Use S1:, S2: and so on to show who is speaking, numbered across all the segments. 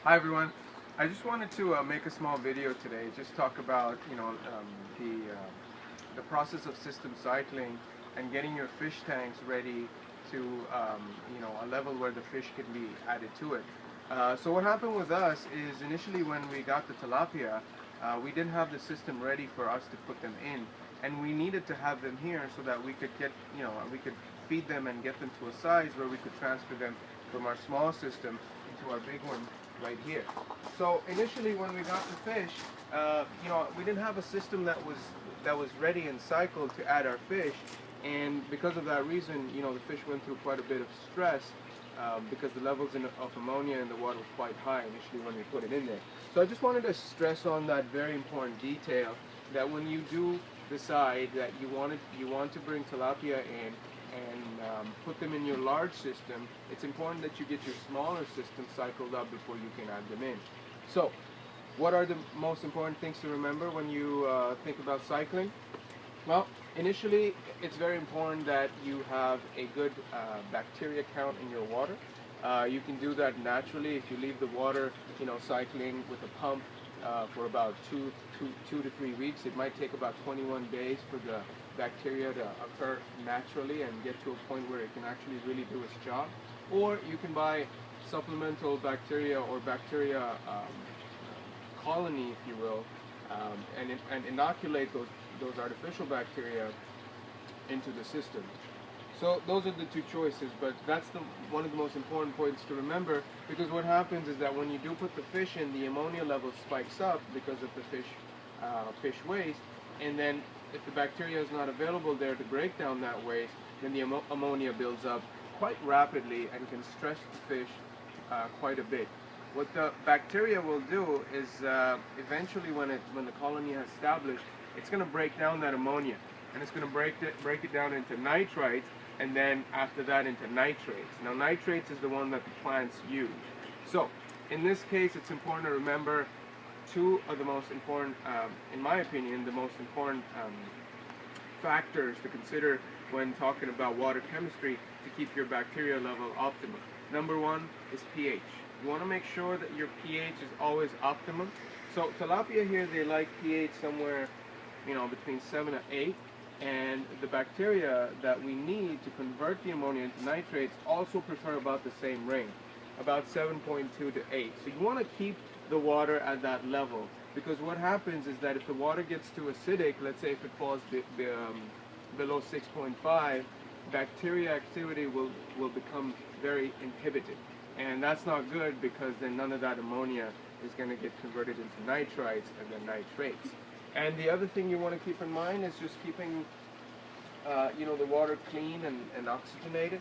S1: Hi everyone. I just wanted to make a small video today. Just talk about the process of system cycling and getting your fish tanks ready to a level where the fish can be added to it. So what happened with us is initially when we got the tilapia, we didn't have the system ready for us to put them in, and we needed to have them here so that we could get we could feed them and get them to a size where we could transfer them from our small system into our big one right here. So initially when we got the fish, we didn't have a system that was ready and cycled to add our fish, and because of that reason, the fish went through quite a bit of stress because the levels of ammonia in the water were quite high initially when we put it in there. So I just wanted to stress on that very important detail, that when you do decide that you want to bring tilapia in and put them in your large system, it's important that you get your smaller system cycled up before you can add them in. So, what are the most important things to remember when you think about cycling? Well, initially, it's very important that you have a good bacteria count in your water. You can do that naturally if you leave the water, cycling with a pump for about two to 3 weeks. It might take about 21 days for the bacteria to occur naturally and get to a point where it can actually really do its job. Or you can buy supplemental bacteria or bacteria colony, if you will, and inoculate those artificial bacteria into the system. So those are the two choices, but that's one of the most important points to remember, because what happens is that when you do put the fish in, the ammonia level spikes up because of the fish waste, and then if the bacteria is not available there to break down that waste, then the ammonia builds up quite rapidly and can stress the fish quite a bit. What the bacteria will do is eventually when the colony has established, it's going to break down that ammonia, and it's going to break it down into nitrites, and then after that into nitrates. Now nitrates is the one that the plants use. So in this case, it's important to remember two of the most important, in my opinion, the most important factors to consider when talking about water chemistry to keep your bacteria level optimum. Number one is pH. You want to make sure that your pH is always optimum. So tilapia here, they like pH somewhere, between 7 and 8. And the bacteria that we need to convert the ammonia into nitrates also prefer about the same range, about 7.2 to 8. So you want to keep the water at that level, because what happens is that if the water gets too acidic, let's say if it falls below 6.5, bacteria activity will become very inhibited. And that's not good, because then none of that ammonia is going to get converted into nitrites and then nitrates. And the other thing you want to keep in mind is just keeping the water clean and oxygenated,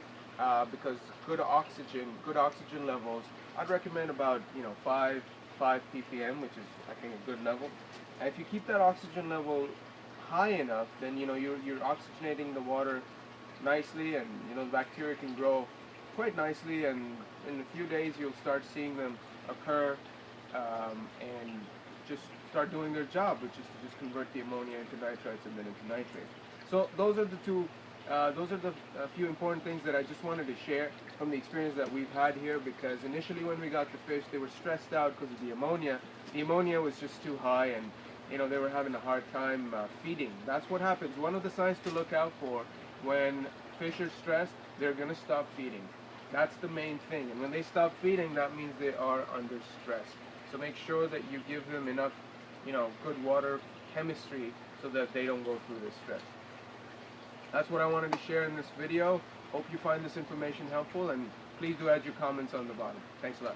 S1: because good oxygen levels, I'd recommend about 5 ppm, which is I think a good level. And if you keep that oxygen level high enough, then you're oxygenating the water nicely, and the bacteria can grow quite nicely, and in a few days you'll start seeing them occur and just start doing their job, which is to just convert the ammonia into nitrites and then into nitrates. So those are the few important things that I just wanted to share from the experience that we've had here, because initially when we got the fish, they were stressed out because of the ammonia. The ammonia was just too high, and they were having a hard time feeding. That's what happens. One of the signs to look out for when fish are stressed, they're going to stop feeding. That's the main thing. And when they stop feeding, that means they are under stress. So make sure that you give them enough, good water chemistry so that they don't go through this stress. That's what I wanted to share in this video. Hope you find this information helpful, and please do add your comments on the bottom. Thanks a lot.